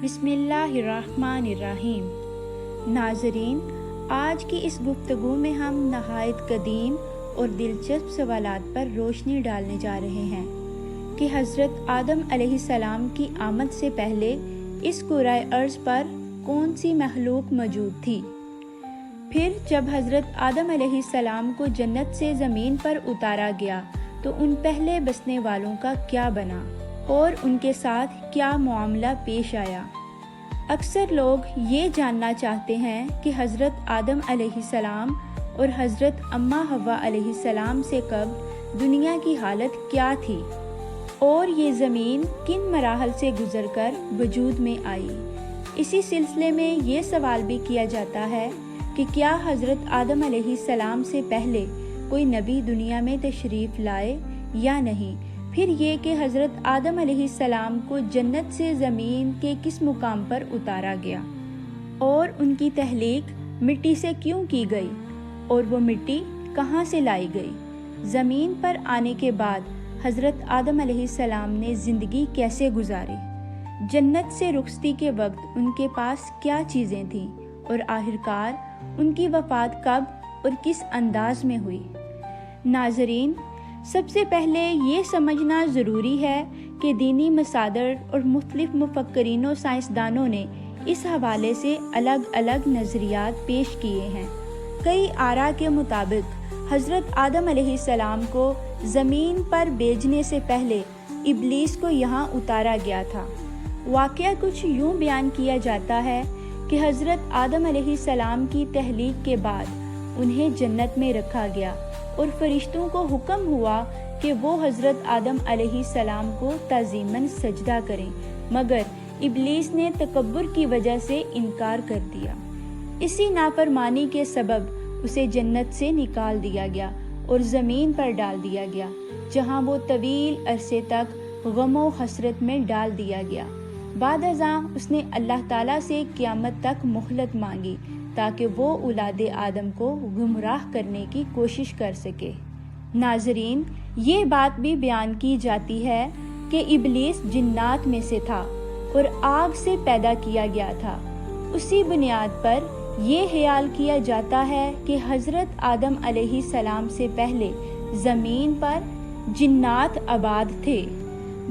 بسم اللہ الرحمن الرحیم۔ ناظرین، آج کی اس گفتگو میں ہم نہایت قدیم اور دلچسپ سوالات پر روشنی ڈالنے جا رہے ہیں کہ حضرت آدم علیہ السلام کی آمد سے پہلے اس کرۂ ارض پر کون سی مخلوق موجود تھی؟ پھر جب حضرت آدم علیہ السلام کو جنت سے زمین پر اتارا گیا تو ان پہلے بسنے والوں کا کیا بنا اور ان کے ساتھ کیا معاملہ پیش آیا؟ اکثر لوگ یہ جاننا چاہتے ہیں کہ حضرت آدم علیہ السلام اور حضرت اماں حوا علیہ السلام سے قبل دنیا کی حالت کیا تھی اور یہ زمین کن مراحل سے گزر کر وجود میں آئی۔ اسی سلسلے میں یہ سوال بھی کیا جاتا ہے کہ کیا حضرت آدم علیہ السلام سے پہلے کوئی نبی دنیا میں تشریف لائے یا نہیں؟ پھر یہ کہ حضرت آدم علیہ السلام کو جنت سے زمین کے کس مقام پر اتارا گیا اور ان کی تخلیق مٹی سے کیوں کی گئی اور وہ مٹی کہاں سے لائی گئی؟ زمین پر آنے کے بعد حضرت آدم علیہ السلام نے زندگی کیسے گزاری؟ جنت سے رخصتی کے وقت ان کے پاس کیا چیزیں تھیں اور آخرکار ان کی وفات کب اور کس انداز میں ہوئی؟ ناظرین، سب سے پہلے یہ سمجھنا ضروری ہے کہ دینی مصادر اور مختلف مفکرین و سائنسدانوں نے اس حوالے سے الگ الگ نظریات پیش کیے ہیں۔ کئی آراء کے مطابق حضرت آدم علیہ السلام کو زمین پر بھیجنے سے پہلے ابلیس کو یہاں اتارا گیا تھا۔ واقعہ کچھ یوں بیان کیا جاتا ہے کہ حضرت آدم علیہ السلام کی تخلیق کے بعد انہیں جنت میں رکھا گیا اور فرشتوں کو حکم ہوا کہ وہ حضرت آدم علیہ السلام کو تعظیماً سجدہ کریں، مگر ابلیس نے تکبر کی وجہ سے انکار کر دیا۔ اسی نافرمانی کے سبب اسے جنت سے نکال دیا گیا اور زمین پر ڈال دیا گیا، جہاں وہ طویل عرصے تک غم و حسرت میں ڈال دیا گیا۔ بعد ازاں اس نے اللہ تعالیٰ سے قیامت تک مہلت مانگی تاکہ وہ اولاد آدم کو گمراہ کرنے کی کوشش کر سکے۔ ناظرین، یہ بات بھی بیان کی جاتی ہے کہ ابلیس جنات میں سے تھا اور آگ سے پیدا کیا گیا تھا۔ اسی بنیاد پر یہ خیال کیا جاتا ہے کہ حضرت آدم علیہ السلام سے پہلے زمین پر جنات آباد تھے۔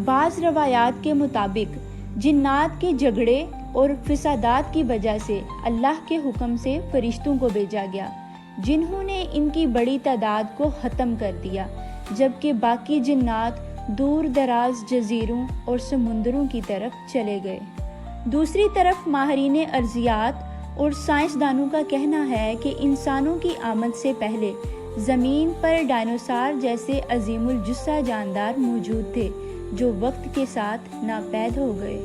بعض روایات کے مطابق جنات کے جھگڑے اور فسادات کی وجہ سے اللہ کے حکم سے فرشتوں کو بھیجا گیا، جنہوں نے ان کی بڑی تعداد کو ختم کر دیا، جبکہ باقی جنات دور دراز جزیروں اور سمندروں کی طرف چلے گئے۔ دوسری طرف ماہرین ارضیات اور سائنسدانوں کا کہنا ہے کہ انسانوں کی آمد سے پہلے زمین پر ڈائنوسار جیسے عظیم الجثہ جاندار موجود تھے جو وقت کے ساتھ ناپید ہو گئے۔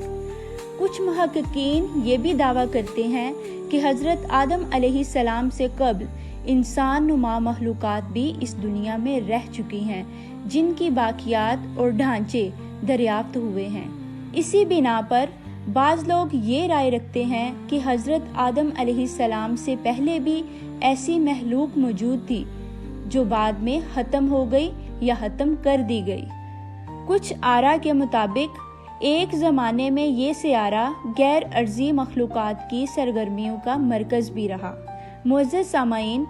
کچھ محققین یہ بھی دعویٰ کرتے ہیں کہ حضرت آدم علیہ السلام سے قبل انسان نما مخلوقات بھی اس دنیا میں رہ چکی ہیں، جن کی باقیات اور ڈھانچے دریافت ہوئے ہیں۔ اسی بنا پر بعض لوگ یہ رائے رکھتے ہیں کہ حضرت آدم علیہ السلام سے پہلے بھی ایسی مخلوق موجود تھی جو بعد میں ختم ہو گئی یا ختم کر دی گئی۔ کچھ آراء کے مطابق ایک زمانے میں یہ سیارہ غیر ارضی مخلوقات کی سرگرمیوں کا مرکز بھی رہا۔ معزز سامعین،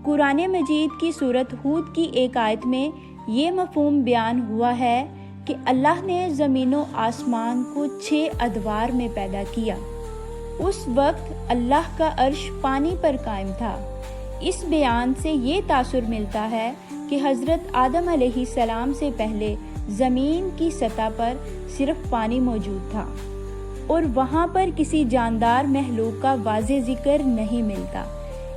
قرآن مجید کی سورۃ ہود کی ایک آیت میں یہ مفہوم بیان ہوا ہے کہ اللہ نے زمین و آسمان کو 6 ادوار میں پیدا کیا۔ اس وقت اللہ کا عرش پانی پر قائم تھا۔ اس بیان سے یہ تاثر ملتا ہے کہ حضرت آدم علیہ السلام سے پہلے زمین کی سطح پر صرف پانی موجود تھا اور وہاں پر کسی جاندار مخلوق کا واضح ذکر نہیں ملتا۔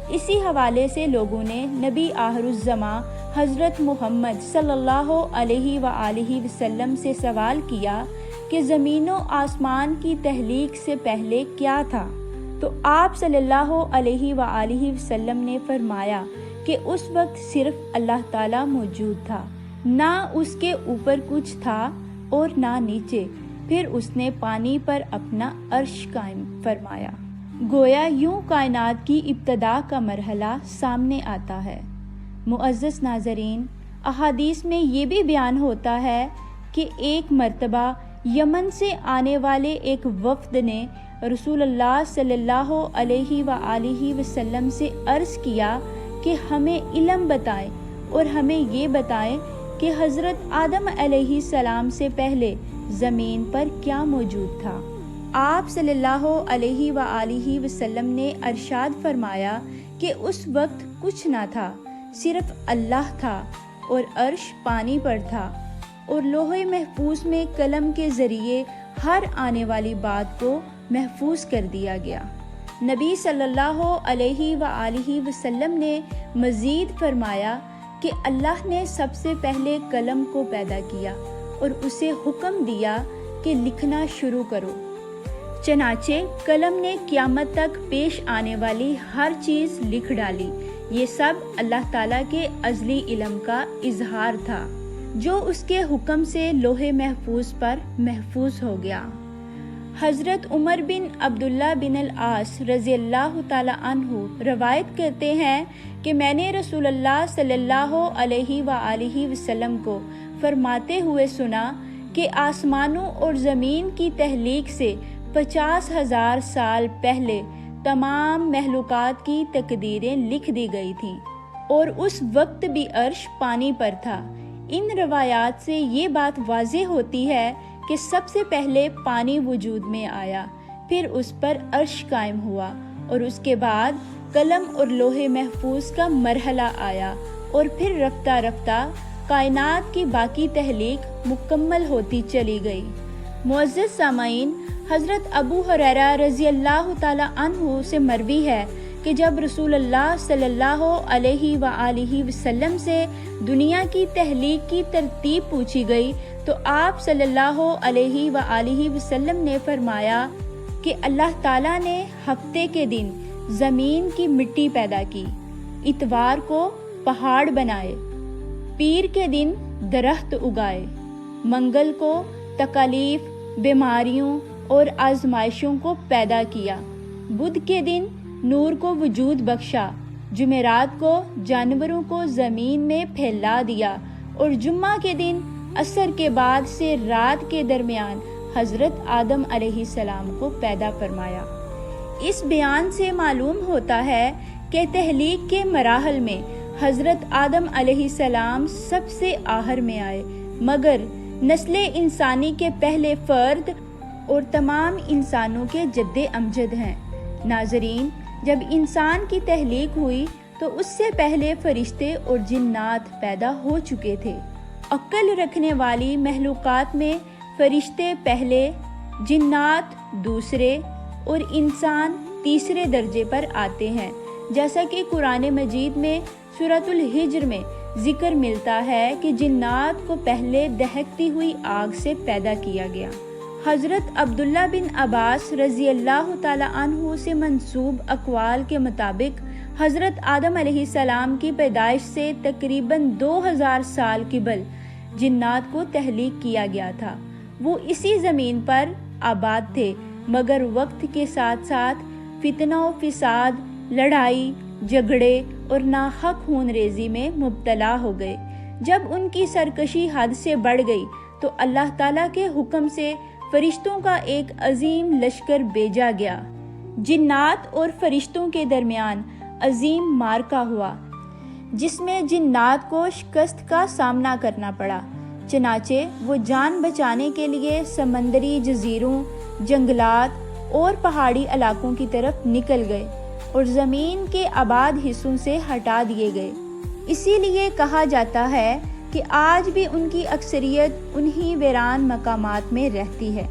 اسی حوالے سے لوگوں نے نبی آخر الزماں حضرت محمد صلی اللہ علیہ وآلہ وسلم سے سوال کیا کہ زمین و آسمان کی تخلیق سے پہلے کیا تھا؟ تو آپ صلی اللہ علیہ وآلہ وسلم نے فرمایا کہ اس وقت صرف اللہ تعالیٰ موجود تھا، نہ اس کے اوپر کچھ تھا اور نہ نیچے۔ پھر اس نے پانی پر اپنا عرش قائم فرمایا۔ گویا یوں کائنات کی ابتدا کا مرحلہ سامنے آتا ہے۔ معزز ناظرین، احادیث میں یہ بھی بیان ہوتا ہے کہ ایک مرتبہ یمن سے آنے والے ایک وفد نے رسول اللہ صلی اللہ علیہ وآلہ وسلم سے عرض کیا کہ ہمیں علم بتائیں اور ہمیں یہ بتائیں کہ حضرت آدم علیہ السلام سے پہلے زمین پر کیا موجود تھا۔ آپ صلی اللہ علیہ وآلہ وسلم نے ارشاد فرمایا کہ اس وقت کچھ نہ تھا، صرف اللہ تھا اور عرش پانی پر تھا، اور لوح محفوظ میں قلم کے ذریعے ہر آنے والی بات کو محفوظ کر دیا گیا۔ نبی صلی اللہ علیہ وآلہ وسلم نے مزید فرمایا کہ اللہ نے سب سے پہلے قلم کو پیدا کیا اور اسے حکم دیا کہ لکھنا شروع کرو، چنانچہ قلم نے قیامت تک پیش آنے والی ہر چیز لکھ ڈالی۔ یہ سب اللہ تعالیٰ کے ازلی علم کا اظہار تھا جو اس کے حکم سے لوح محفوظ پر محفوظ ہو گیا۔ حضرت عمر بن عبداللہ بن العاص رضی اللہ تعالیٰ عنہ روایت کرتے ہیں کہ میں نے رسول اللہ صلی اللہ علیہ وآلہ وسلم کو فرماتے ہوئے سنا کہ آسمانوں اور زمین کی تخلیق سے 50,000 سال پہلے تمام مخلوقات کی تقدیریں لکھ دی گئی تھیں، اور اس وقت بھی عرش پانی پر تھا۔ ان روایات سے یہ بات واضح ہوتی ہے کہ سب سے پہلے پانی وجود میں آیا، پھر اس پر عرش قائم ہوا، اور اس کے بعد قلم اور لوح محفوظ کا مرحلہ آیا، اور پھر رفتہ رفتہ کائنات کی باقی تخلیق مکمل ہوتی چلی گئی۔ معزز سامعین، حضرت ابو ہریرہ رضی اللہ تعالی عنہ سے مروی ہے کہ جب رسول اللہ صلی اللہ علیہ وآلہ وسلم سے دنیا کی تخلیق کی ترتیب پوچھی گئی تو آپ صلی اللہ علیہ وآلہ وسلم نے فرمایا کہ اللہ تعالیٰ نے ہفتے کے دن زمین کی مٹی پیدا کی، اتوار کو پہاڑ بنائے، پیر کے دن درخت اگائے، منگل کو تکالیف، بیماریوں اور آزمائشوں کو پیدا کیا، بدھ کے دن نور کو وجود بخشا، جمعرات کو جانوروں کو زمین میں پھیلا دیا، اور جمعہ کے دن عصر کے بعد سے رات کے درمیان حضرت آدم علیہ السلام کو پیدا فرمایا۔ اس بیان سے معلوم ہوتا ہے کہ تخلیق کے مراحل میں حضرت آدم علیہ السلام سب سے آخر میں آئے، مگر نسل انسانی کے پہلے فرد اور تمام انسانوں کے جد امجد ہیں۔ ناظرین، جب انسان کی تخلیق ہوئی تو اس سے پہلے فرشتے اور جنات پیدا ہو چکے تھے۔ عقل رکھنے والی مخلوقات میں فرشتے پہلے، جنات دوسرے اور انسان تیسرے درجے پر آتے ہیں، جیسا کہ قرآن مجید میں سورۃ الحجر میں ذکر ملتا ہے کہ جنات کو پہلے دہکتی ہوئی آگ سے پیدا کیا گیا۔ حضرت عبداللہ بن عباس رضی اللہ تعالی عنہ سے منسوب اقوال کے مطابق حضرت آدم علیہ السلام کی پیدائش سے تقریباً 2000 سال قبل جنات کو تخلیق کیا گیا تھا۔ وہ اسی زمین پر آباد تھے، مگر وقت کے ساتھ ساتھ فتنہ و فساد، لڑائی جھگڑے اور ناحق خون ریزی میں مبتلا ہو گئے۔ جب ان کی سرکشی حد سے بڑھ گئی تو اللہ تعالیٰ کے حکم سے فرشتوں کا ایک عظیم لشکر بھیجا گیا۔ جنات اور فرشتوں کے درمیان عظیم معرکہ ہوا، جس میں جنات کو شکست کا سامنا کرنا پڑا، چنانچہ وہ جان بچانے کے لیے سمندری جزیروں، جنگلات اور پہاڑی علاقوں کی طرف نکل گئے اور زمین کے آباد حصوں سے ہٹا دیے گئے۔ اسی لیے کہا جاتا ہے کہ آج بھی ان کی اکثریت انہی ویران مقامات میں رہتی ہے۔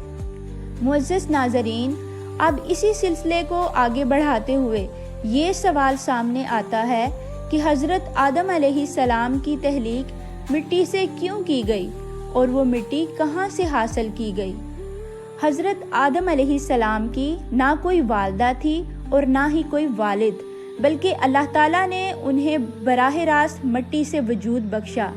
معزز ناظرین، اب اسی سلسلے کو آگے بڑھاتے ہوئے یہ سوال سامنے آتا ہے کہ حضرت آدم علیہ السلام کی تخلیق مٹی سے کیوں کی گئی اور وہ مٹی کہاں سے حاصل کی گئی؟ حضرت آدم علیہ السلام کی نہ کوئی والدہ تھی اور نہ ہی کوئی والد، بلکہ اللہ تعالیٰ نے انہیں براہ راست مٹی سے وجود بخشا۔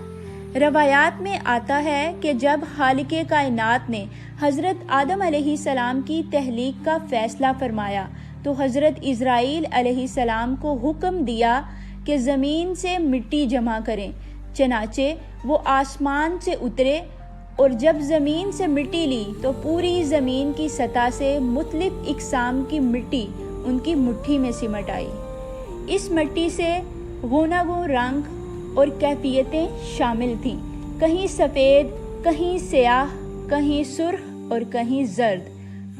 روایات میں آتا ہے کہ جب خالق کائنات نے حضرت آدم علیہ السلام کی تخلیق کا فیصلہ فرمایا تو حضرت اسرائیل علیہ السلام کو حکم دیا کہ زمین سے مٹی جمع کریں، چنانچہ وہ آسمان سے اترے اور جب زمین سے مٹی لی تو پوری زمین کی سطح سے مختلف اقسام کی مٹی ان کی مٹھی میں سمٹ آئی۔ اس مٹی سے گوناگون رنگ اور کیفیتیں شامل تھیں، کہیں سفید، کہیں سیاہ، کہیں سرخ اور کہیں زرد،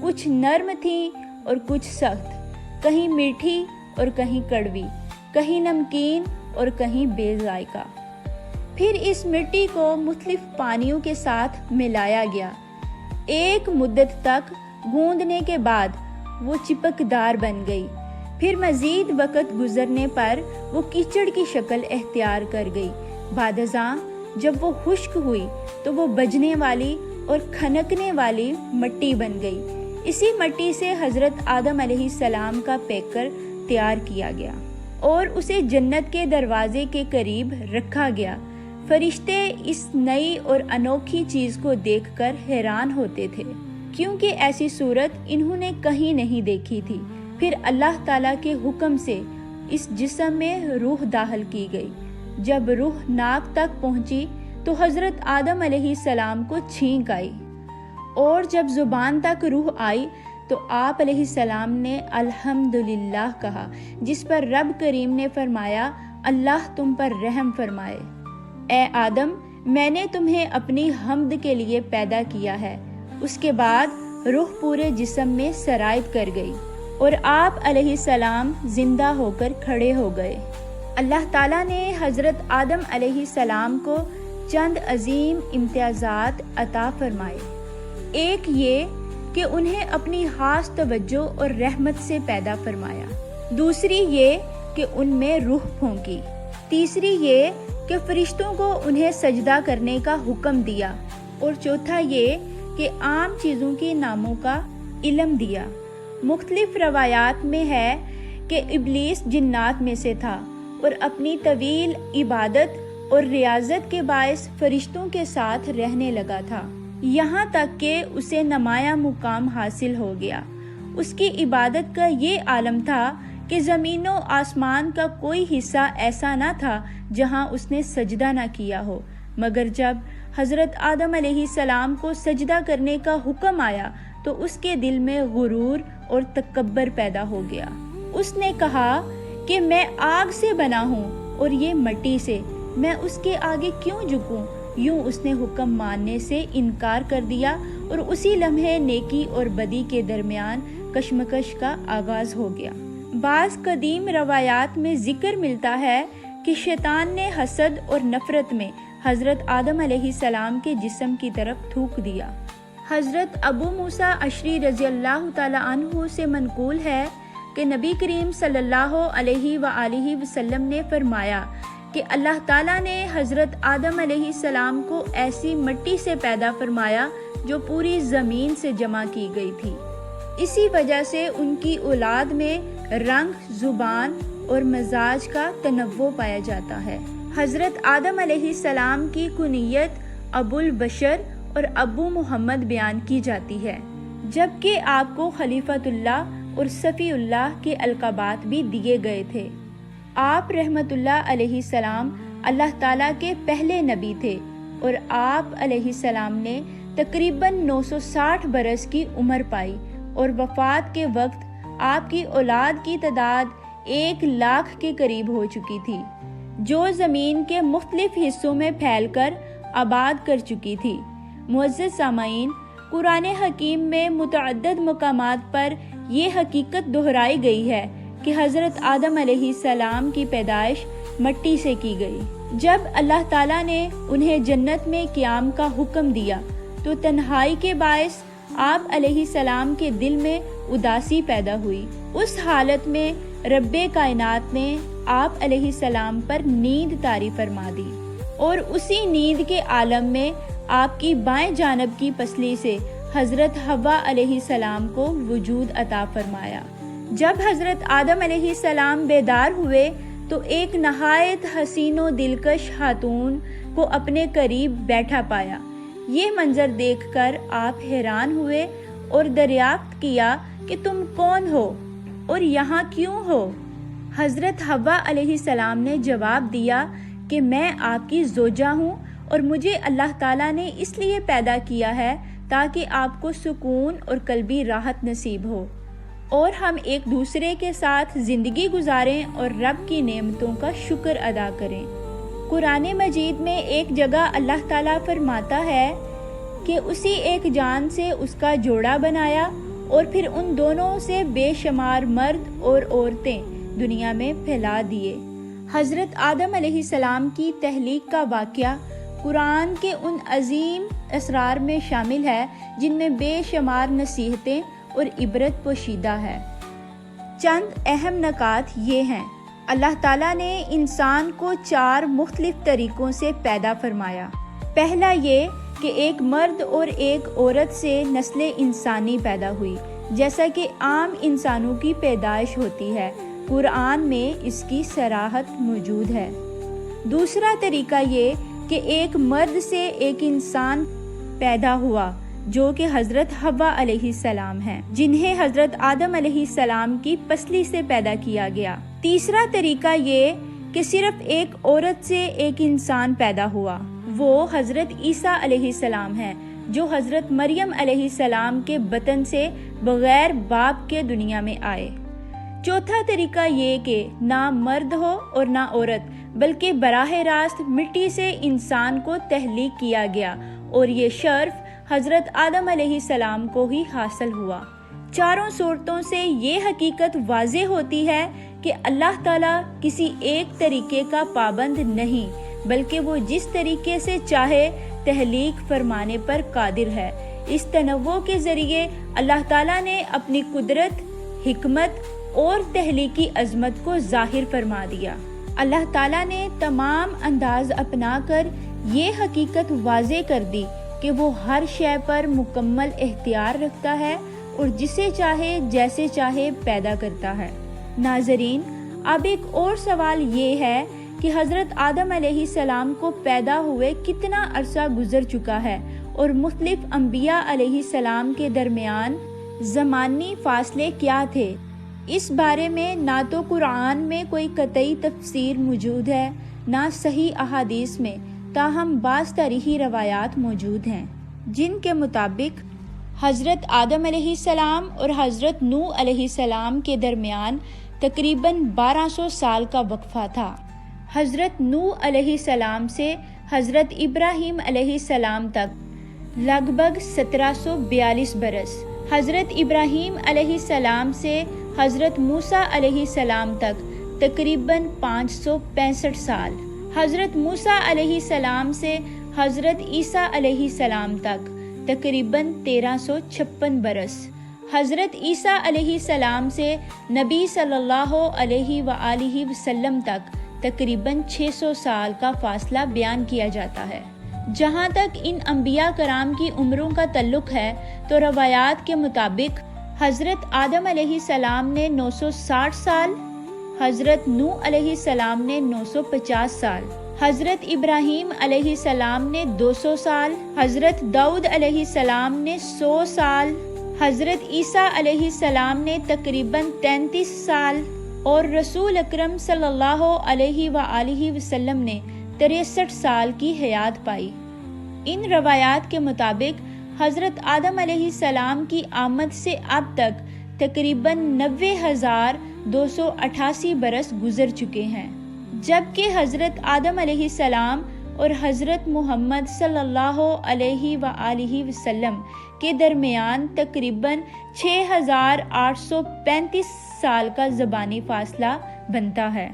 کچھ نرم تھیں اور کچھ سخت، کہیں میٹھی اور کہیں کڑوی، کہیں نمکین اور کہیں بے ذائقہ۔ پھر اس مٹی کو مختلف پانیوں کے ساتھ ملایا گیا۔ ایک مدت تک گوندنے کے بعد وہ چپکدار بن گئی۔ پھر مزید وقت گزرنے پر وہ کیچڑ کی شکل اختیار کر گئی۔ بعد ازاں جب وہ خشک ہوئی تو وہ بجنے والی اور کھنکنے والی مٹی بن گئی۔ اسی مٹی سے حضرت آدم علیہ السلام کا پیکر تیار کیا گیا اور اسے جنت کے دروازے کے قریب رکھا گیا۔ فرشتے اس نئی اور انوکھی چیز کو دیکھ کر حیران ہوتے تھے، کیونکہ ایسی صورت انہوں نے کہیں نہیں دیکھی تھی۔ پھر اللہ تعالیٰ کے حکم سے اس جسم میں روح داخل کی گئی۔ جب روح ناک تک پہنچی تو حضرت آدم علیہ السلام کو چھینک آئی، اور جب زبان تک روح آئی تو آپ علیہ السلام نے الحمدللہ کہا، جس پر رب کریم نے فرمایا، اللہ تم پر رحم فرمائے۔ اے آدم، میں نے تمہیں اپنی حمد کے لیے پیدا کیا ہے۔ اس کے بعد روح پورے جسم میں سرایت کر گئی اور آپ علیہ السلام زندہ ہو کر کھڑے ہو گئے۔ اللہ تعالیٰ نے حضرت آدم علیہ السلام کو چند عظیم امتیازات عطا فرمائے۔ ایک یہ کہ انہیں اپنی خاص توجہ اور رحمت سے پیدا فرمایا، دوسری یہ کہ ان میں روح پھونکی، تیسری یہ کہ فرشتوں کو انہیں سجدہ کرنے کا حکم دیا، اور چوتھا یہ کہ عام چیزوں کے ناموں کا علم دیا۔ مختلف روایات میں ہے کہ ابلیس جنات میں سے تھا اور اپنی طویل عبادت اور ریاضت کے باعث فرشتوں کے ساتھ رہنے لگا تھا، یہاں تک کہ اسے نمایاں مقام حاصل ہو گیا۔ اس کی عبادت کا یہ عالم تھا کہ زمین و آسمان کا کوئی حصہ ایسا نہ تھا جہاں اس نے سجدہ نہ کیا ہو، مگر جب حضرت آدم علیہ السلام کو سجدہ کرنے کا حکم آیا تو اس کے دل میں غرور اور تکبر پیدا ہو گیا۔ اس نے کہا کہ میں آگ سے بنا ہوں اور یہ مٹی سے، میں اس کے آگے کیوں جھکوں؟ یوں اس نے حکم ماننے سے انکار کر دیا، اور اسی لمحے نیکی اور بدی کے درمیان کشمکش کا آغاز ہو گیا۔ بعض قدیم روایات میں ذکر ملتا ہے کہ شیطان نے حسد اور نفرت میں حضرت آدم علیہ السلام کے جسم کی طرف تھوک دیا۔ حضرت ابو موسیٰ اشعری رضی اللہ تعالی عنہ سے منقول ہے کہ نبی کریم صلی اللہ علیہ وآلہ وسلم نے فرمایا کہ اللہ تعالیٰ نے حضرت آدم علیہ السلام کو ایسی مٹی سے پیدا فرمایا جو پوری زمین سے جمع کی گئی تھی۔ اسی وجہ سے ان کی اولاد میں رنگ، زبان اور مزاج کا تنوع پایا جاتا ہے۔ حضرت آدم علیہ السلام کی کنیت ابو البشر اور ابو محمد بیان کی جاتی ہے، جبکہ آپ کو خلیفۃ اللہ اور صفی اللہ کے القابات بھی دیے گئے تھے۔ آپ رحمت اللہ علیہ السلام اللہ تعالیٰ کے پہلے نبی تھے، اور آپ علیہ السلام نے تقریباً 960 برس کی عمر پائی، اور وفات کے وقت آپ کی اولاد کی تعداد 1,00,000 کے قریب ہو چکی تھی، جو زمین کے مختلف حصوں میں پھیل کر آباد کر چکی تھی۔ معزز سامعین، قرآن حکیم میں متعدد مقامات پر یہ حقیقت دہرائی گئی ہے کہ حضرت آدم علیہ السلام کی پیدائش مٹی سے کی گئی۔ جب اللہ تعالیٰ نے انہیں جنت میں قیام کا حکم دیا تو تنہائی کے باعث آپ علیہ السلام کے دل میں اداسی پیدا ہوئی۔ اس حالت میں رب کائنات نے آپ علیہ السلام پر نیند طاری فرما دی، اور اسی نیند کے عالم میں آپ کی بائیں جانب کی پسلی سے حضرت حوا علیہ السلام کو وجود عطا فرمایا۔ جب حضرت آدم علیہ السلام بیدار ہوئے تو ایک نہایت حسین و دلکش خاتون کو اپنے قریب بیٹھا پایا۔ یہ منظر دیکھ کر آپ حیران ہوئے اور دریافت کیا کہ تم کون ہو اور یہاں کیوں ہو؟ حضرت حوا علیہ السلام نے جواب دیا کہ میں آپ کی زوجہ ہوں اور مجھے اللہ تعالیٰ نے اس لیے پیدا کیا ہے تاکہ آپ کو سکون اور قلبی راحت نصیب ہو اور ہم ایک دوسرے کے ساتھ زندگی گزاریں اور رب کی نعمتوں کا شکر ادا کریں۔ قرآن مجید میں ایک جگہ اللہ تعالیٰ فرماتا ہے کہ اسی ایک جان سے اس کا جوڑا بنایا اور پھر ان دونوں سے بے شمار مرد اور عورتیں دنیا میں پھیلا دیے۔ حضرت آدم علیہ السلام کی تخلیق کا واقعہ قرآن کے ان عظیم اسرار میں شامل ہے جن میں بے شمار نصیحتیں اور عبرت پوشیدہ ہے۔ چند اہم نکات یہ ہیں۔ اللہ تعالیٰ نے انسان کو 4 مختلف طریقوں سے پیدا فرمایا۔ پہلا یہ کہ ایک مرد اور ایک عورت سے نسل انسانی پیدا ہوئی، جیسا کہ عام انسانوں کی پیدائش ہوتی ہے۔ قرآن میں اس کی صراحت موجود ہے۔ دوسرا طریقہ یہ کہ ایک مرد سے ایک انسان پیدا ہوا جو کہ حضرت حوا علیہ السلام ہیں، جنہیں حضرت آدم علیہ السلام کی پسلی سے پیدا کیا گیا۔ تیسرا طریقہ یہ کہ صرف ایک عورت سے ایک انسان پیدا ہوا، وہ حضرت عیسیٰ علیہ السلام ہیں جو حضرت مریم علیہ السلام کے بطن سے بغیر باپ کے دنیا میں آئے۔ چوتھا طریقہ یہ کہ نہ مرد ہو اور نہ عورت، بلکہ براہ راست مٹی سے انسان کو تخلیق کیا گیا اور یہ شرف حضرت آدم علیہ السلام کو ہی حاصل ہوا۔ چاروں صورتوں سے یہ حقیقت واضح ہوتی ہے کہ اللہ تعالیٰ کسی ایک طریقے کا پابند نہیں، بلکہ وہ جس طریقے سے چاہے تخلیق فرمانے پر قادر ہے۔ اس تنوع کے ذریعے اللہ تعالیٰ نے اپنی قدرت، حکمت اور تخلیقی عظمت کو ظاہر فرما دیا۔ اللہ تعالیٰ نے تمام انداز اپنا کر یہ حقیقت واضح کر دی کہ وہ ہر شے پر مکمل اختیار رکھتا ہے اور جسے چاہے جیسے چاہے پیدا کرتا ہے۔ ناظرین، اب ایک اور سوال یہ ہے کہ حضرت آدم علیہ السلام کو پیدا ہوئے کتنا عرصہ گزر چکا ہے اور مختلف انبیاء علیہ السلام کے درمیان زمانی فاصلے کیا تھے؟ اس بارے میں نہ تو قرآن میں کوئی قطعی تفسیر موجود ہے، نہ صحیح احادیث میں، تاہم بعض تاریخی روایات موجود ہیں جن کے مطابق حضرت آدم علیہ السلام اور حضرت نوح علیہ السلام کے درمیان تقریباً 1200 سال کا وقفہ تھا۔ حضرت نوح علیہ السلام سے حضرت ابراہیم علیہ السلام تک لگ بھگ 1742 برس، حضرت ابراہیم علیہ السلام سے حضرت موسیٰ علیہ السلام تک تقریباً 565 سال، حضرت موسیٰ علیہ السلام سے حضرت عیسیٰ علیہ السلام تک تقریباً 1356 برس، حضرت عیسیٰ علیہ السلام سے نبی صلی اللہ علیہ وآلہ وسلم تک تقریباً 600 سال کا فاصلہ بیان کیا جاتا ہے۔ جہاں تک ان انبیاء کرام کی عمروں کا تعلق ہے تو روایات کے مطابق حضرت آدم علیہ السلام نے 960 سال، حضرت نوح علیہ السلام نے 950 سال، حضرت ابراہیم علیہ السلام نے 200 سال، حضرت داؤد علیہ السلام نے 100 سال، حضرت عیسیٰ علیہ السلام نے تقریباً 33 سال اور رسول اکرم صلی اللہ علیہ وآلہ وسلم نے 63 سال کی حیات پائی۔ ان روایات کے مطابق حضرت آدم علیہ السلام کی آمد سے اب تک تقریباً 90,288 برس گزر چکے ہیں، جبکہ حضرت آدم علیہ السلام اور حضرت محمد صلی اللہ علیہ وآلہ وسلم کے درمیان تقریباً 6,835 سال کا زبانی فاصلہ بنتا ہے۔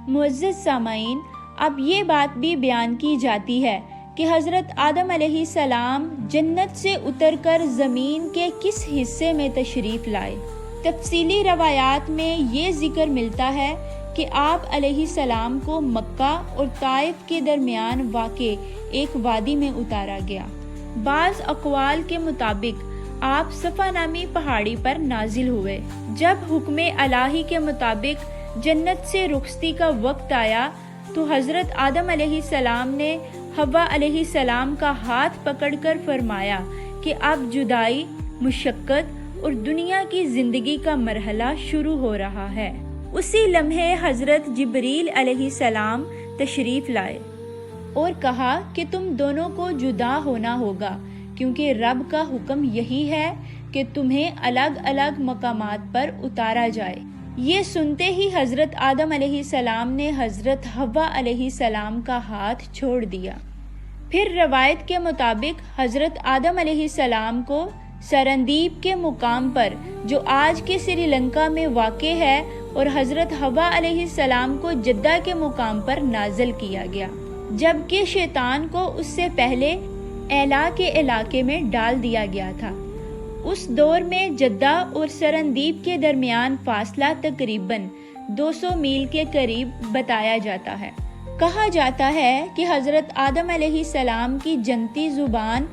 معزز سامعین، اب یہ بات بھی بیان کی جاتی ہے کہ حضرت آدم علیہ السلام جنت سے اتر کر زمین کے کس حصے میں تشریف لائے۔ تفصیلی روایات میں یہ ذکر ملتا ہے کہ آپ علیہ السلام کو مکہ اور طائف کے درمیان واقع ایک وادی میں اتارا گیا۔ بعض اقوال کے مطابق آپ صفا نامی پہاڑی پر نازل ہوئے۔ جب حکم الہی کے مطابق جنت سے رخصتی کا وقت آیا تو حضرت آدم علیہ السلام نے حوا علیہ السلام کا ہاتھ پکڑ کر فرمایا کہ اب جدائی، مشقت اور دنیا کی زندگی کا مرحلہ شروع ہو رہا ہے۔ اسی لمحے حضرت جبریل علیہ السلام تشریف لائے اور کہا کہ تم دونوں کو جدا ہونا ہوگا، کیونکہ رب کا حکم یہی ہے کہ تمہیں الگ الگ مقامات پر اتارا جائے۔ یہ سنتے ہی حضرت آدم علیہ السلام نے حضرت حوا علیہ السلام کا ہاتھ چھوڑ دیا۔ پھر روایت کے مطابق حضرت آدم علیہ السلام کو سرندیپ کے مقام پر، جو آج کے سری لنکا میں واقع ہے، اور حضرت حوا علیہ السلام کو جدہ کے مقام پر نازل کیا گیا، جبکہ شیطان کو اس سے پہلے ایلا کے علاقے میں ڈال دیا گیا تھا۔ اس دور میں جدہ اور سرندیپ کے درمیان فاصلہ تقریباً 200 میل کے قریب بتایا جاتا ہے۔ کہا جاتا ہے کہ حضرت آدم علیہ السلام کی جنتی زبان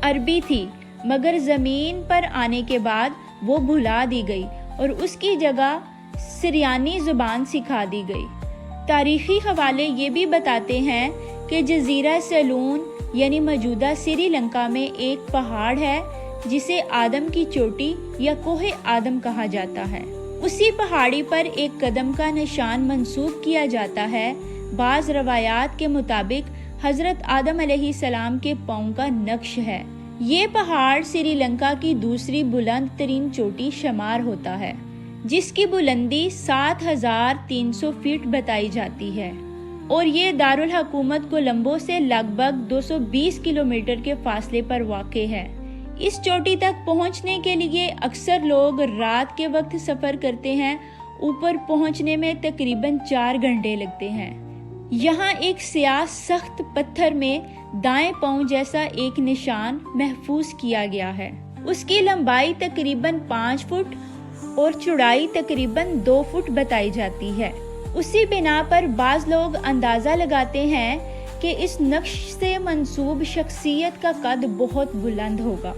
عربی تھی، مگر زمین پر آنے کے بعد وہ بھلا دی گئی اور اس کی جگہ سریانی زبان سکھا دی گئی۔ تاریخی حوالے یہ بھی بتاتے ہیں کہ جزیرہ سیلون یعنی موجودہ سری لنکا میں ایک پہاڑ ہے جسے آدم کی چوٹی یا کوہ آدم کہا جاتا ہے۔ اسی پہاڑی پر ایک قدم کا نشان منسوب کیا جاتا ہے۔ بعض روایات کے مطابق حضرت آدم علیہ السلام کے پاؤں کا نقش ہے۔ یہ پہاڑ سری لنکا کی دوسری بلند ترین چوٹی شمار ہوتا ہے، جس کی بلندی 7300 فٹ بتائی جاتی ہے، اور یہ دارالحکومت کولمبو سے لگ بھگ 220 کلومیٹر کے فاصلے پر واقع ہے۔ اس چوٹی تک پہنچنے کے لیے اکثر لوگ رات کے وقت سفر کرتے ہیں۔ اوپر پہنچنے میں تقریباً 4 گھنٹے لگتے ہیں۔ یہاں ایک سیاہ سخت پتھر میں دائیں پاؤں جیسا ایک نشان محفوظ کیا گیا ہے۔ اس کی لمبائی تقریباً 5 فٹ اور چوڑائی تقریباً 2 فٹ بتائی جاتی ہے۔ اسی بنا پر بعض لوگ اندازہ لگاتے ہیں کہ اس نقش سے منسوب شخصیت کا قد بہت بلند ہوگا۔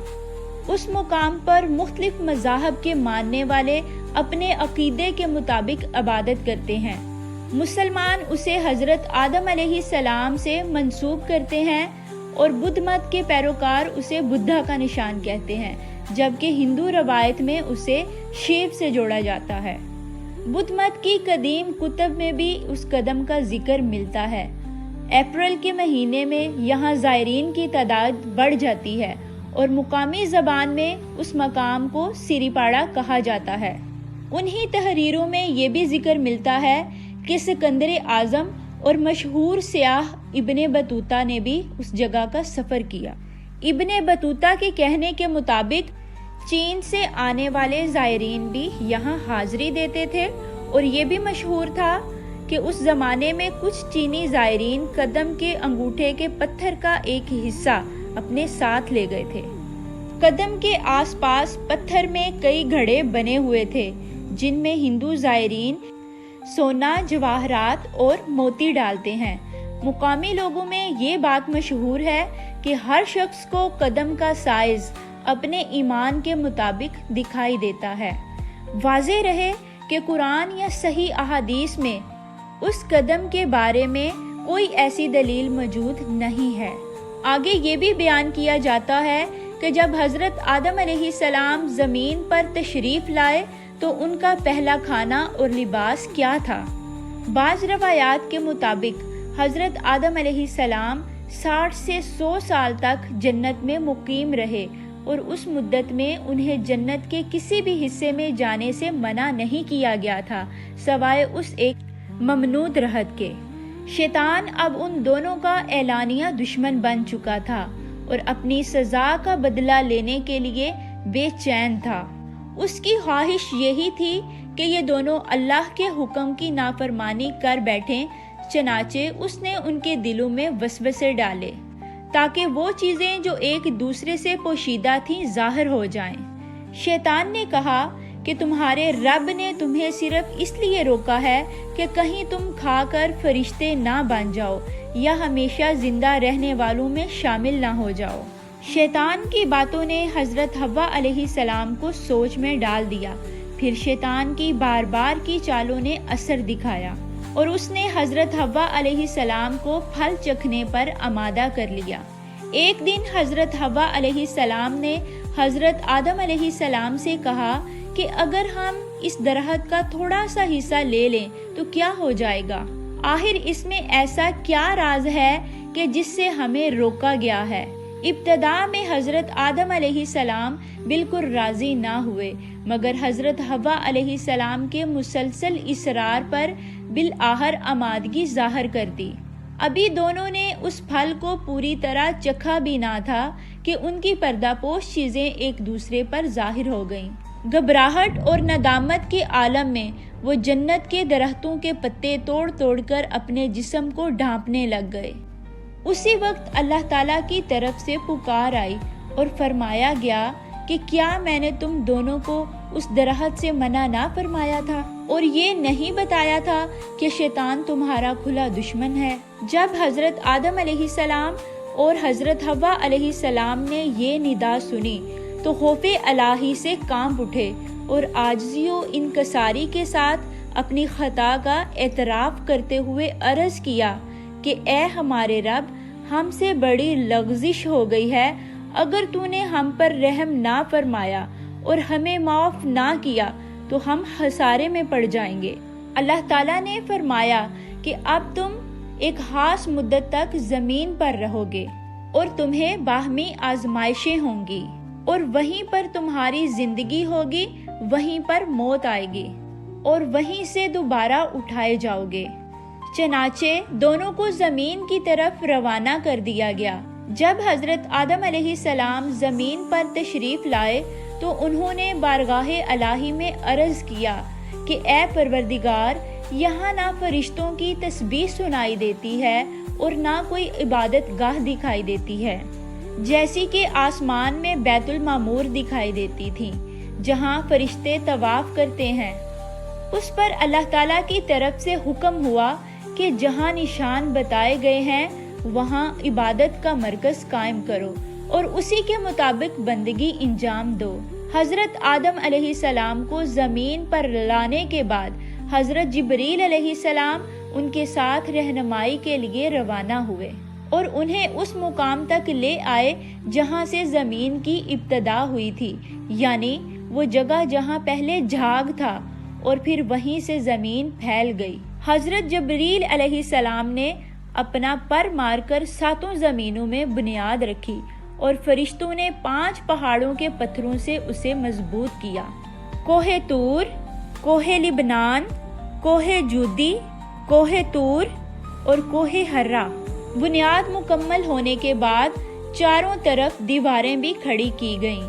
اس مقام پر مختلف مذاہب کے ماننے والے اپنے عقیدے کے مطابق عبادت کرتے ہیں۔ مسلمان اسے حضرت آدم علیہ السلام سے منسوب کرتے ہیں، اور بدھ مت کے پیروکار اسے بدھا کا نشان کہتے ہیں، جبکہ ہندو روایت میں اسے شیو سے جوڑا جاتا ہے۔ بدھ مت کی قدیم کتب میں بھی اس قدم کا ذکر ملتا ہے۔ اپریل کے مہینے میں یہاں زائرین کی تعداد بڑھ جاتی ہے، اور مقامی زبان میں اس مقام کو سری پاڑا کہا جاتا ہے۔ انہی تحریروں میں یہ بھی ذکر ملتا ہے کہ سکندر اعظم اور مشہور سیاح ابن بطوطہ نے بھی اس جگہ کا سفر کیا۔ ابن بطوطہ کے کہنے کے مطابق چین سے آنے والے زائرین بھی یہاں حاضری دیتے تھے، اور یہ بھی مشہور تھا کہ اس زمانے میں کچھ چینی زائرین قدم کے انگوٹھے کے پتھر کا ایک حصہ اپنے ساتھ لے گئے تھے۔ قدم کے آس پاس پتھر میں کئی گھڑے بنے ہوئے تھے، جن میں ہندو زائرین سونا، جواہرات اور موتی ڈالتے ہیں۔ مقامی لوگوں میں یہ بات مشہور ہے کہ ہر شخص کو قدم کا سائز اپنے ایمان کے مطابق دکھائی دیتا ہے۔ واضح رہے کہ قرآن یا صحیح احادیث میں اس قدم کے بارے میں کوئی ایسی دلیل موجود نہیں ہے۔ آگے یہ بھی بیان کیا جاتا ہے کہ جب حضرت آدم علیہ السلام زمین پر تشریف لائے تو ان کا پہلا کھانا اور لباس کیا تھا۔ بعض روایات کے مطابق حضرت آدم علیہ السلام 60 سے 100 سال تک جنت میں مقیم رہے، اور اس مدت میں انہیں جنت کے کسی بھی حصے میں جانے سے منع نہیں کیا گیا تھا سوائے اس ایک ممنوع درخت کے۔ شیطان اب ان دونوں کا اعلانیہ دشمن بن چکا تھا اور اپنی سزا کا بدلہ لینے کے لیے بے چین تھا۔ اس کی خواہش یہی تھی کہ یہ دونوں اللہ کے حکم کی نافرمانی کر بیٹھیں، چنانچہ اس نے ان کے دلوں میں وسوسے ڈالے تاکہ وہ چیزیں جو ایک دوسرے سے پوشیدہ تھیں ظاہر ہو جائیں۔ شیطان نے کہا کہ تمہارے رب نے تمہیں صرف اس لیے روکا ہے کہ کہیں تم کھا کر فرشتے نہ بن جاؤ یا ہمیشہ زندہ رہنے والوں میں شامل نہ ہو جاؤ۔ شیطان کی باتوں نے حضرت حوا علیہ السلام کو سوچ میں ڈال دیا۔ پھر شیطان کی بار بار کی چالوں نے اثر دکھایا اور اس نے حضرت حوا علیہ السلام کو پھل چکھنے پر آمادہ کر لیا۔ ایک دن حضرت حوا علیہ السلام نے حضرت آدم علیہ السلام سے کہا کہ اگر ہم اس درخت کا تھوڑا سا حصہ لے لیں تو کیا ہو جائے گا؟ آخر اس میں ایسا کیا راز ہے کہ جس سے ہمیں روکا گیا ہے۔ ابتدا میں حضرت آدم علیہ السلام بالکل راضی نہ ہوئے، مگر حضرت حوا علیہ السلام کے مسلسل اصرار پر بالآخر آمادگی ظاہر کر دی۔ ابھی دونوں نے اس پھل کو پوری طرح چکھا بھی نہ تھا کہ ان کی پردہ پوش چیزیں ایک دوسرے پر ظاہر ہو گئیں۔ گھبراہٹ اور ندامت کے عالم میں وہ جنت کے درختوں کے پتے توڑ توڑ کر اپنے جسم کو ڈھانپنے لگ گئے۔ اسی وقت اللہ تعالیٰ کی طرف سے پکار آئی اور فرمایا گیا کہ کیا میں نے تم دونوں کو اس درخت سے منع نہ فرمایا تھا اور یہ نہیں بتایا تھا کہ شیطان تمہارا کھلا دشمن ہے؟ جب حضرت آدم علیہ السلام اور حضرت حوا علیہ السلام نے یہ ندا سنی تو خوف الہی سے کانپ اٹھے اور عاجزی و انکساری کے ساتھ اپنی خطا کا اعتراف کرتے ہوئے عرض کیا کہ اے ہمارے رب، ہم سے بڑی لغزش ہو گئی ہے، اگر تو نے ہم پر رحم نہ فرمایا اور ہمیں معاف نہ کیا تو ہم خسارے میں پڑ جائیں گے۔ اللہ تعالیٰ نے فرمایا کہ اب تم ایک خاص مدت تک زمین پر رہو گے اور تمہیں باہمی آزمائشیں ہوں گی، اور وہیں پر تمہاری زندگی ہوگی، وہیں پر موت آئے گی اور وہیں سے دوبارہ اٹھائے جاؤ گے۔ چنانچہ دونوں کو زمین کی طرف روانہ کر دیا گیا۔ جب حضرت آدم علیہ السلام زمین پر تشریف لائے تو انہوں نے بارگاہ الہی میں عرض کیا کہ اے پروردگار، یہاں نہ فرشتوں کی تسبیح سنائی دیتی ہے اور نہ کوئی عبادت گاہ دکھائی دیتی ہے، جیسی کہ آسمان میں بیت المعمور دکھائی دیتی تھی جہاں فرشتے طواف کرتے ہیں۔ اس پر اللہ تعالیٰ کی طرف سے حکم ہوا کہ جہاں نشان بتائے گئے ہیں وہاں عبادت کا مرکز قائم کرو اور اسی کے مطابق بندگی انجام دو۔ حضرت آدم علیہ السلام کو زمین پر لانے کے بعد حضرت جبریل علیہ السلام ان کے ساتھ رہنمائی کے لیے روانہ ہوئے اور انہیں اس مقام تک لے آئے جہاں سے زمین کی ابتدا ہوئی تھی، یعنی وہ جگہ جہاں پہلے جھاگ تھا، اور پھر وہیں سے زمین پھیل گئی۔ حضرت جبریل علیہ السلام نے اپنا پر مار کر 7 زمینوں میں بنیاد رکھی اور فرشتوں نے 5 پہاڑوں کے پتھروں سے اسے مضبوط کیا۔ کوہ طور، کوہ لبنان، کوہ جودی، کوہ طور اور کوہ حرا۔ بنیاد مکمل ہونے کے بعد چاروں طرف دیواریں بھی کھڑی کی گئیں۔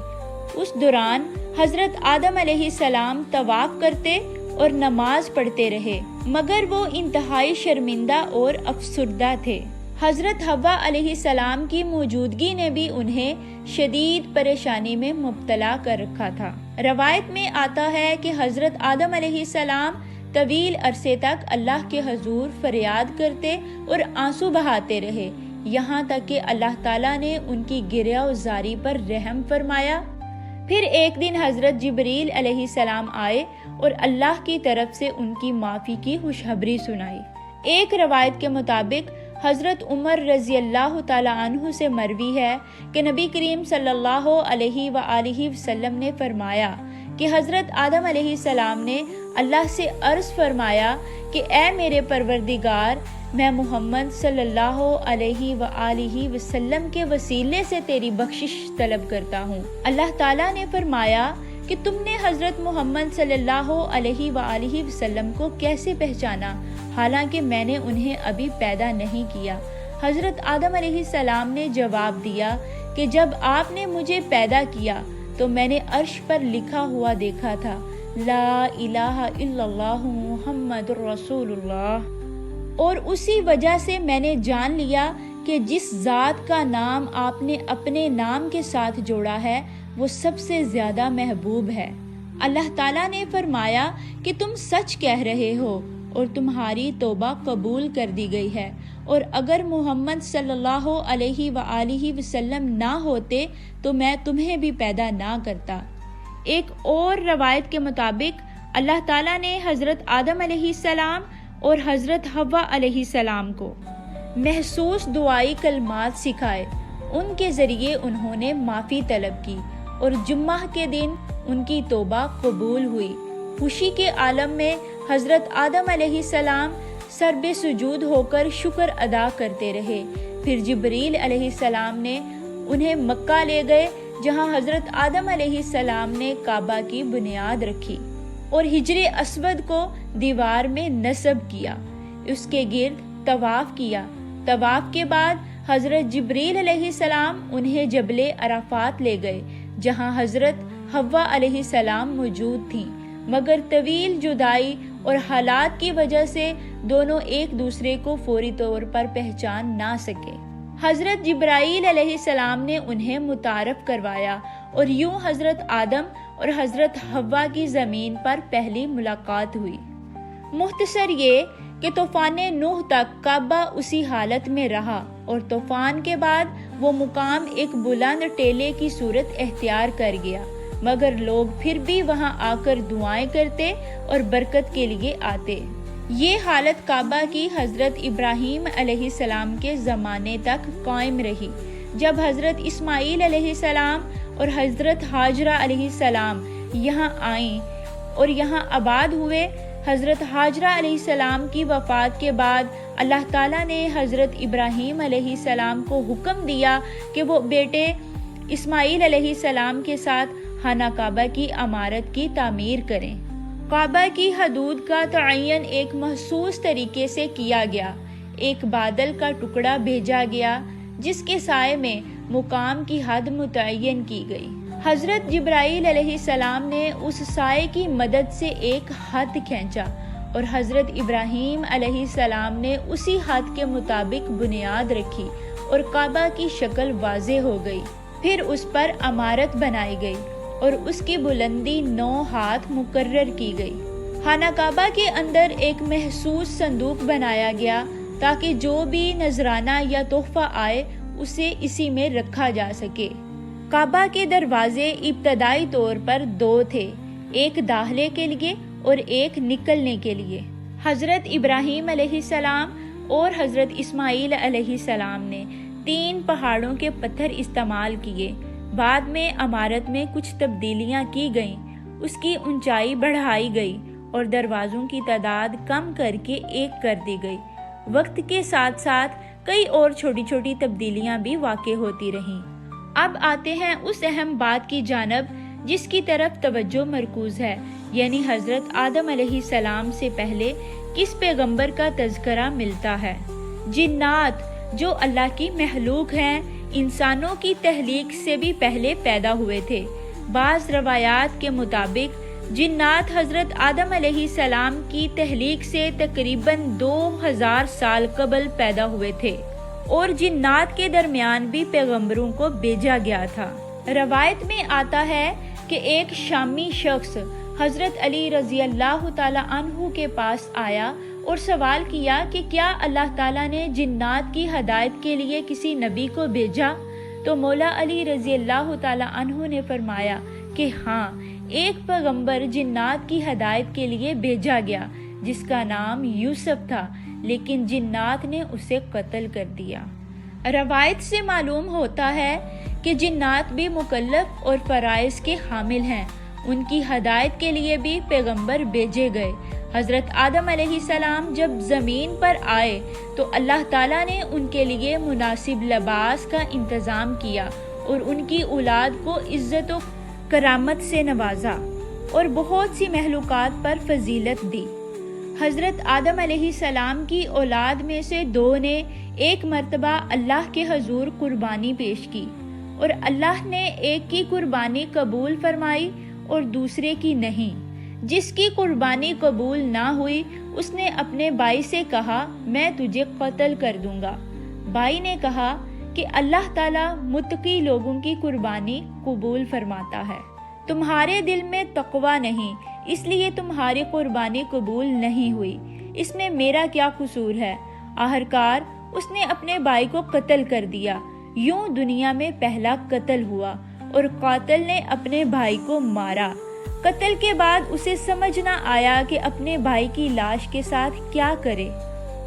اس دوران حضرت آدم علیہ السلام طواف کرتے اور نماز پڑھتے رہے، مگر وہ انتہائی شرمندہ اور افسردہ تھے۔ حضرت حوا علیہ السلام کی موجودگی نے بھی انہیں شدید پریشانی میں مبتلا کر رکھا تھا۔ روایت میں آتا ہے کہ حضرت آدم علیہ السلام طویل عرصے تک اللہ کے حضور فریاد کرتے اور آنسو بہاتے رہے، یہاں تک کہ اللہ تعالیٰ نے ان کی گریہ و زاری پر رحم فرمایا۔ پھر ایک دن حضرت جبریل علیہ السلام آئے اور اللہ کی طرف سے ان کی معافی کی خوشخبری سنائی۔ ایک روایت کے مطابق حضرت عمر رضی اللہ تعالیٰ عنہ سے مروی ہے کہ نبی کریم صلی اللہ علیہ وآلہ وسلم نے فرمایا کہ حضرت آدم علیہ السلام نے اللہ سے عرض فرمایا کہ اے میرے پروردگار، میں محمد صلی اللہ علیہ وآلہ وسلم کے وسیلے سے تیری بخشش طلب کرتا ہوں۔ اللہ تعالیٰ نے فرمایا کہ تم نے حضرت محمد صلی اللہ علیہ وآلہ وسلم کو کیسے پہچانا حالانکہ میں نے انہیں ابھی پیدا نہیں کیا؟ حضرت آدم علیہ السلام نے جواب دیا کہ جب آپ نے مجھے پیدا کیا تو میں نے عرش پر لکھا ہوا دیکھا تھا، لا الہ الا اللہ محمد رسول اللہ، اور اسی وجہ سے میں نے جان لیا کہ جس ذات کا نام آپ نے اپنے نام کے ساتھ جوڑا ہے وہ سب سے زیادہ محبوب ہے۔ اللہ تعالیٰ نے فرمایا کہ تم سچ کہہ رہے ہو اور تمہاری توبہ قبول کر دی گئی ہے، اور اگر محمد صلی اللہ علیہ وآلہ وسلم نہ ہوتے تو میں تمہیں بھی پیدا نہ کرتا۔ ایک اور روایت کے مطابق اللہ تعالیٰ نے حضرت آدم علیہ السلام اور حضرت حوا علیہ السلام کو محسوس دعائی کلمات سکھائے، ان کے ذریعے انہوں نے معافی طلب کی اور جمعہ کے دن ان کی توبہ قبول ہوئی۔ خوشی کے عالم میں حضرت آدم علیہ السلام سر بے سجود ہو کر شکر ادا کرتے رہے، پھر جبریل علیہ السلام نے انہیں مکہ لے گئے جہاں حضرت آدم علیہ السلام نے کعبہ کی بنیاد رکھی اور حجر اسود کو دیوار میں نصب کیا، اس کے گرد طواف کیا۔ طواف کے بعد حضرت جبریل علیہ السلام انہیں جبل عرفات لے گئے جہاں حضرت حوا علیہ السلام موجود تھیں، مگر طویل جدائی اور حالات کی وجہ سے دونوں ایک دوسرے کو فوری طور پر پہچان نہ سکے۔ حضرت جبرائیل علیہ السلام نے انہیں متعارف کروایا اور یوں حضرت آدم اور حضرت حوا کی زمین پر پہلی ملاقات ہوئی۔ مختصر یہ کہ طوفان نوح تک کعبہ اسی حالت میں رہا اور طوفان کے بعد وہ مقام ایک بلند ٹیلے کی صورت اختیار کر گیا، مگر لوگ پھر بھی وہاں آ کر دعائیں کرتے اور برکت کے لیے آتے۔ یہ حالت کعبہ کی حضرت ابراہیم علیہ السلام کے زمانے تک قائم رہی۔ جب حضرت اسماعیل علیہ السلام اور حضرت ہاجرہ علیہ السلام یہاں آئیں اور یہاں آباد ہوئے، حضرت ہاجرہ علیہ السلام کی وفات کے بعد اللہ تعالیٰ نے حضرت ابراہیم علیہ السلام کو حکم دیا کہ وہ بیٹے اسماعیل علیہ السلام کے ساتھ خانہ کعبہ کی عمارت کی تعمیر کریں۔ کعبہ کی حدود کا تعین ایک مخصوص طریقے سے کیا گیا۔ ایک بادل کا ٹکڑا بھیجا گیا جس کے سائے میں مقام کی حد متعین کی گئی۔ حضرت جبرائیل علیہ السلام نے اس سائے کی مدد سے ایک خط کھینچا اور حضرت ابراہیم علیہ السلام نے اسی خط کے مطابق بنیاد رکھی اور کعبہ کی شکل واضح ہو گئی۔ پھر اس پر عمارت بنائی گئی اور اس کی بلندی 9 ہاتھ مقرر کی گئی۔ خانہ کعبہ کے اندر ایک محسوس صندوق بنایا گیا تاکہ جو بھی نذرانہ یا تحفہ آئے اسے اسی میں رکھا جا سکے۔ کعبہ کے دروازے ابتدائی طور پر 2 تھے، ایک داخلے کے لیے اور ایک نکلنے کے لیے۔ حضرت ابراہیم علیہ السلام اور حضرت اسماعیل علیہ السلام نے 3 پہاڑوں کے پتھر استعمال کیے۔ بعد میں عمارت میں کچھ تبدیلیاں کی گئیں، اس کی اونچائی بڑھائی گئی اور دروازوں کی تعداد کم کر کے 1 کر دی گئی۔ وقت کے ساتھ ساتھ کئی اور چھوٹی چھوٹی تبدیلیاں بھی واقع ہوتی رہیں۔ اب آتے ہیں اس اہم بات کی جانب جس کی طرف توجہ مرکوز ہے، یعنی حضرت آدم علیہ السلام سے پہلے کس پیغمبر کا تذکرہ ملتا ہے۔ جنات جو اللہ کی مخلوق ہیں، انسانوں کی تخلیق سے بھی پہلے پیدا ہوئے تھے۔ بعض روایات کے مطابق جنات حضرت آدم علیہ السلام کی تخلیق سے تقریباً 2000 سال قبل پیدا ہوئے تھے اور جنات کے درمیان بھی پیغمبروں کو بھیجا گیا تھا۔ روایت میں آتا ہے کہ ایک شامی شخص حضرت علی رضی اللہ تعالی عنہ کے پاس آیا اور سوال کیا کہ کیا اللہ تعالیٰ نے جنات کی ہدایت کے لیے کسی نبی کو بھیجا؟ تو مولا علی رضی اللہ تعالی عنہ نے فرمایا کہ ہاں، ایک پیغمبر جنات کی ہدایت کے لیے بھیجا گیا جس کا نام یوسف تھا، لیکن جنات نے اسے قتل کر دیا۔ روایت سے معلوم ہوتا ہے کہ جنات بھی مکلف اور فرائض کے حامل ہیں، ان کی ہدایت کے لیے بھی پیغمبر بھیجے گئے۔ حضرت آدم علیہ السلام جب زمین پر آئے تو اللہ تعالیٰ نے ان کے لیے مناسب لباس کا انتظام کیا اور ان کی اولاد کو عزت و کرامت سے نوازا اور بہت سی مخلوقات پر فضیلت دی۔ حضرت آدم علیہ السلام کی اولاد میں سے 2 نے ایک مرتبہ اللہ کے حضور قربانی پیش کی اور اللہ نے ایک کی قربانی قبول فرمائی اور دوسرے کی نہیں۔ جس کی قربانی قبول نہ ہوئی اس نے اپنے بھائی سے کہا میں تجھے قتل کر دوں گا۔ بھائی نے کہا کہ اللہ تعالیٰ متقی لوگوں کی قربانی قبول فرماتا ہے، تمہارے دل میں تقوی نہیں، اس لیے تمہاری قربانی قبول نہیں ہوئی، اس میں میرا کیا قصور ہے؟ آخرکار اس نے اپنے بھائی کو قتل کر دیا۔ یوں دنیا میں پہلا قتل ہوا اور قاتل نے اپنے بھائی کو مارا۔ قتل کے بعد اسے سمجھ نہ آیا کہ اپنے بھائی کی لاش کے ساتھ کیا کرے۔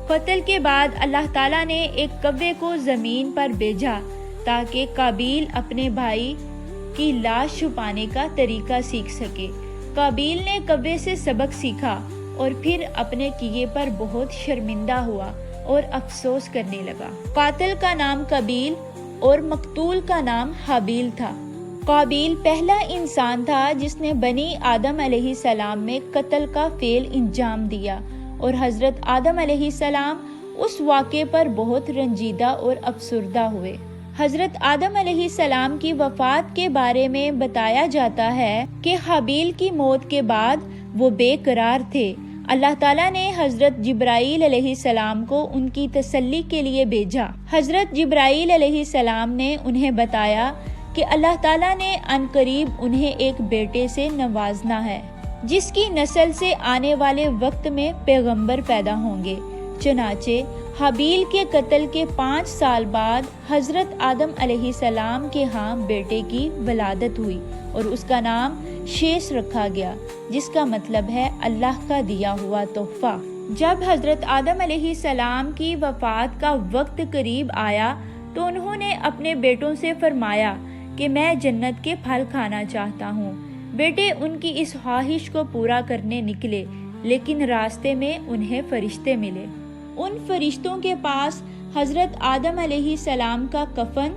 قتل کے بعد اللہ تعالیٰ نے ایک کوے کو زمین پر بھیجا تاکہ قابیل اپنے بھائی کی لاش چھپانے کا طریقہ سیکھ سکے۔ قابیل نے کوے سے سبق سیکھا اور پھر اپنے کیے پر بہت شرمندہ ہوا اور افسوس کرنے لگا۔ قاتل کا نام قابیل اور مقتول کا نام حابیل تھا۔ قابیل پہلا انسان تھا جس نے بنی آدم علیہ السلام میں قتل کا فعل انجام دیا، اور حضرت آدم علیہ السلام اس واقعے پر بہت رنجیدہ اور افسردہ ہوئے۔ حضرت آدم علیہ السلام کی وفات کے بارے میں بتایا جاتا ہے کہ حابیل کی موت کے بعد وہ بے قرار تھے۔ اللہ تعالیٰ نے حضرت جبرائیل علیہ السلام کو ان کی تسلی کے لیے بھیجا۔ حضرت جبرائیل علیہ السلام نے انہیں بتایا کہ اللہ تعالیٰ نے عنقریب انہیں ایک بیٹے سے نوازنا ہے، جس کی نسل سے آنے والے وقت میں پیغمبر پیدا ہوں گے۔ چنانچہ حابیل کے قتل کے 5 سال بعد حضرت آدم علیہ السلام کے ہاں بیٹے کی ولادت ہوئی، اور اس کا نام شیش رکھا گیا، جس کا مطلب ہے اللہ کا دیا ہوا تحفہ۔ جب حضرت آدم علیہ السلام کی وفات کا وقت قریب آیا تو انہوں نے اپنے بیٹوں سے فرمایا کہ میں جنت کے پھل کھانا چاہتا ہوں۔ بیٹے ان کی اس خواہش کو پورا کرنے نکلے، لیکن راستے میں انہیں فرشتے ملے۔ ان فرشتوں کے پاس حضرت آدم علیہ السلام کا کفن،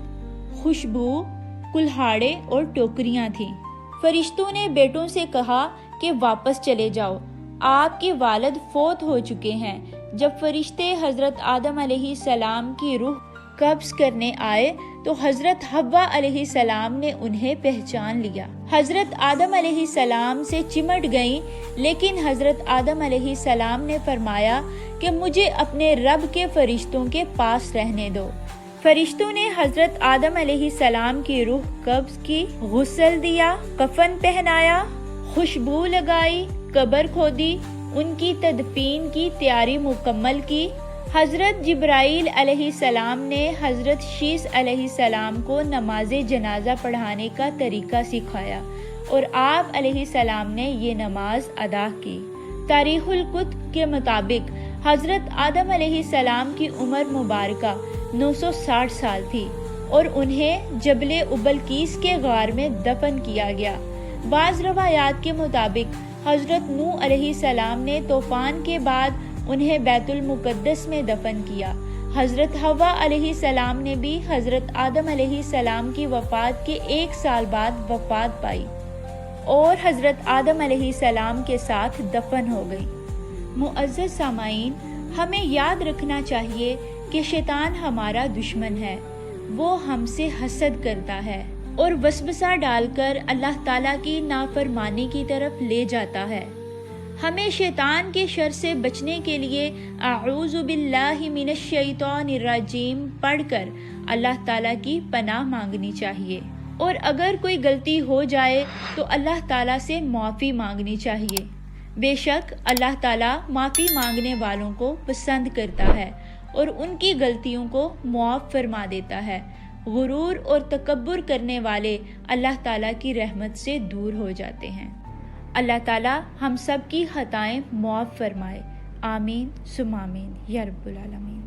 خوشبو، کلہاڑے اور ٹوکریاں تھیں۔ فرشتوں نے بیٹوں سے کہا کہ واپس چلے جاؤ، آپ کے والد فوت ہو چکے ہیں۔ جب فرشتے حضرت آدم علیہ السلام کی روح قبض کرنے آئے تو حضرت حوا علیہ السلام نے انہیں پہچان لیا۔ حضرت آدم علیہ السلام سے چمٹ گئیں، لیکن حضرت آدم علیہ السلام نے فرمایا کہ مجھے اپنے رب کے فرشتوں کے پاس رہنے دو۔ فرشتوں نے حضرت آدم علیہ السلام کی روح قبض کی، غسل دیا، کفن پہنایا، خوشبو لگائی، قبر کھودی، ان کی تدفین کی تیاری مکمل کی۔ حضرت جبرائیل علیہ السلام نے حضرت شیش علیہ السلام کو نماز جنازہ پڑھانے کا طریقہ سکھایا، اور آپ علیہ السلام نے یہ نماز ادا کی۔ تاریخ القدس کے مطابق حضرت آدم علیہ السلام کی عمر مبارکہ 960 سال تھی، اور انہیں جبل ابلقیس کے غار میں دفن کیا گیا۔ بعض روایات کے مطابق حضرت نوح علیہ السلام نے طوفان کے بعد انہیں بیت المقدس میں دفن کیا۔ حضرت حوا علیہ السلام نے بھی حضرت آدم علیہ السلام کی وفات کے 1 سال بعد وفات پائی، اور حضرت آدم علیہ السلام کے ساتھ دفن ہو گئی۔ معزز سامعین، ہمیں یاد رکھنا چاہیے کہ شیطان ہمارا دشمن ہے۔ وہ ہم سے حسد کرتا ہے اور وسوسہ ڈال کر اللہ تعالیٰ کی نافرمانی کی طرف لے جاتا ہے۔ ہمیں شیطان کے شر سے بچنے کے لیے اعوذ باللہ من الشیطان الرجیم پڑھ کر اللہ تعالیٰ کی پناہ مانگنی چاہیے، اور اگر کوئی غلطی ہو جائے تو اللہ تعالیٰ سے معافی مانگنی چاہیے۔ بے شک اللہ تعالیٰ معافی مانگنے والوں کو پسند کرتا ہے اور ان کی غلطیوں کو معاف فرما دیتا ہے۔ غرور اور تکبر کرنے والے اللہ تعالیٰ کی رحمت سے دور ہو جاتے ہیں۔ اللہ تعالیٰ ہم سب کی خطائیں معاف فرمائے۔ آمین ثم آمین یا رب العالمین۔